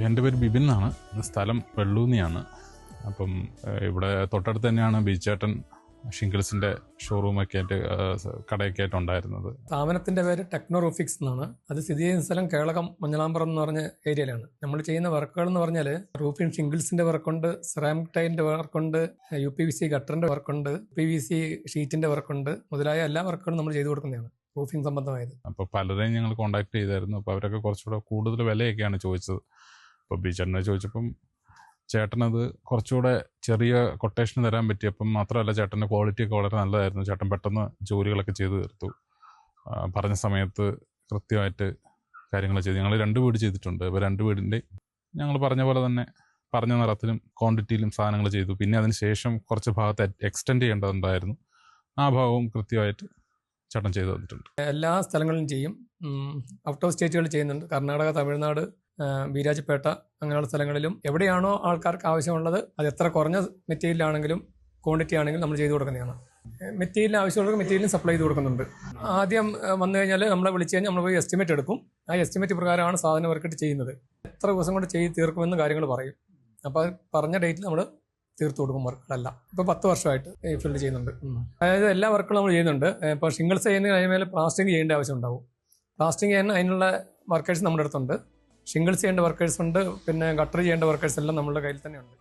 എൻ്റെ പേര് ബിബിൻ എന്നാണ്. സ്ഥലം വെള്ളൂന്നിയാണ്. അപ്പം ഇവിടെ തൊട്ടടുത്ത് തന്നെയാണ് ബിജുചേട്ടൻ ഷിംഗിൾസിൻ്റെ ഷോറൂമൊക്കെ ആയിട്ട് കടയൊക്കെ ആയിട്ട് ഉണ്ടായിരുന്നത്. സ്ഥാപനത്തിൻ്റെ പേര് ടെക്നോ റൂഫിക്സ് എന്നാണ്. അത് സ്ഥിതി ചെയ്യുന്ന സ്ഥലം കേളകം മഞ്ഞളാമ്പുറം എന്ന് പറഞ്ഞ ഏരിയയിലാണ്. നമ്മൾ ചെയ്യുന്ന വർക്കുകൾ എന്ന് പറഞ്ഞാൽ റൂഫിംഗ് ഷിംഗിൾസിൻ്റെ വർക്കുണ്ട്, സെറാമിക് ടൈലിൻ്റെ വർക്കുണ്ട്, UPVC ഗട്ടറിൻ്റെ വർക്കുണ്ട്, PVC ഷീറ്റിൻ്റെ വർക്കുണ്ട്, മുതലായ എല്ലാ വർക്കുകളും നമ്മൾ ചെയ്തു കൊടുക്കുന്നതാണ് റൂഫിംഗ് സംബന്ധമായത്. അപ്പോൾ പലരെയും ഞങ്ങൾ കോൺടാക്ട് ചെയ്തായിരുന്നു. അപ്പോൾ അവരൊക്കെ കുറച്ചുകൂടെ കൂടുതൽ വിലയൊക്കെയാണ് ചോദിച്ചത്. അപ്പോൾ ബിജുചേട്ടനെ ചോദിച്ചപ്പം ചേട്ടനത് കുറച്ചുകൂടെ ചെറിയ കൊട്ടേഷൻ തരാൻ പറ്റിയപ്പം മാത്രമല്ല, ചേട്ടൻ്റെ ക്വാളിറ്റിയൊക്കെ വളരെ നല്ലതായിരുന്നു. ചേട്ടൻ പെട്ടെന്ന് ജോലികളൊക്കെ ചെയ്തു തീർത്തു. പറഞ്ഞ സമയത്ത് കൃത്യമായിട്ട് കാര്യങ്ങൾ ചെയ്തു. ഞങ്ങൾ 2 വീട് ചെയ്തിട്ടുണ്ട്. അപ്പോൾ 2 വീടിൻ്റെ ഞങ്ങൾ പറഞ്ഞ പോലെ തന്നെ പറഞ്ഞ നിറത്തിലും ക്വാണ്ടിറ്റിയിലും സാധനങ്ങൾ ചെയ്തു. പിന്നെ അതിന് ശേഷം കുറച്ച് ഭാഗത്ത് എക്സ്റ്റെൻഡ് ചെയ്യേണ്ടതുണ്ടായിരുന്നു. ആ ഭാഗവും കൃത്യമായിട്ട് ചേട്ടൻ ചെയ്തു തന്നിട്ടുണ്ട്. എല്ലാ സ്ഥലങ്ങളിലും ചെയ്യും. ഔട്ട് ഓഫ് സ്റ്റേറ്റുകളിൽ ചെയ്യുന്നുണ്ട്. കർണാടക, തമിഴ്നാട്, ബീരാജ്പേട്ട അങ്ങനെയുള്ള സ്ഥലങ്ങളിലും എവിടെയാണോ ആൾക്കാർക്ക് ആവശ്യമുള്ളത്, അത് എത്ര കുറഞ്ഞ മെറ്റീരിയലാണെങ്കിലും ക്വാണ്ടിറ്റി ആണെങ്കിലും നമ്മൾ ചെയ്തു കൊടുക്കുന്നതാണ്. മെറ്റീരിയൽ ആവശ്യമുള്ളവർക്ക് മെറ്റീരിയലും സപ്ലൈ ചെയ്ത് കൊടുക്കുന്നുണ്ട്. ആദ്യം വന്നു കഴിഞ്ഞാൽ നമ്മളെ വിളിച്ചു കഴിഞ്ഞാൽ നമ്മൾ പോയി എസ്റ്റിമേറ്റ് എടുക്കും. ആ എസ്റ്റിമേറ്റ് പ്രകാരമാണ് സാധനം വർക്കിട്ട് ചെയ്യുന്നത്. എത്ര ദിവസം കൊണ്ട് ചെയ്ത് തീർക്കുമെന്ന് കാര്യങ്ങൾ പറയും. അപ്പോൾ അത് പറഞ്ഞ ഡേറ്റിൽ നമ്മൾ തീർത്തു കൊടുക്കും വർക്കുകളെല്ലാം. ഇപ്പോൾ 10 വർഷമായിട്ട് ഈ ഫീൽഡ് ചെയ്യുന്നുണ്ട്. അതായത് എല്ലാ വർക്കുകളും നമ്മൾ ചെയ്യുന്നുണ്ട്. ഇപ്പോൾ ഷിംഗിൾസ് ചെയ്യുന്നതിന് അതിന് മേലെ പ്ലാസ്റ്റിംഗ് ചെയ്യേണ്ട ആവശ്യം ഉണ്ടാവും. പ്ലാസ്റ്റിംഗ് ചെയ്യാൻ അതിനുള്ള വർക്കേഴ്സ് നമ്മുടെ അടുത്തുണ്ട്. ഷിംഗിൾസ് ചെയ്യേണ്ട വർക്കേഴ്സ് ഉണ്ട്, പിന്നെ ഗട്ടർ ചെയ്യേണ്ട വർക്കേഴ്സ് എല്ലാം നമ്മുടെ കയ്യിൽ തന്നെ ഉണ്ട്.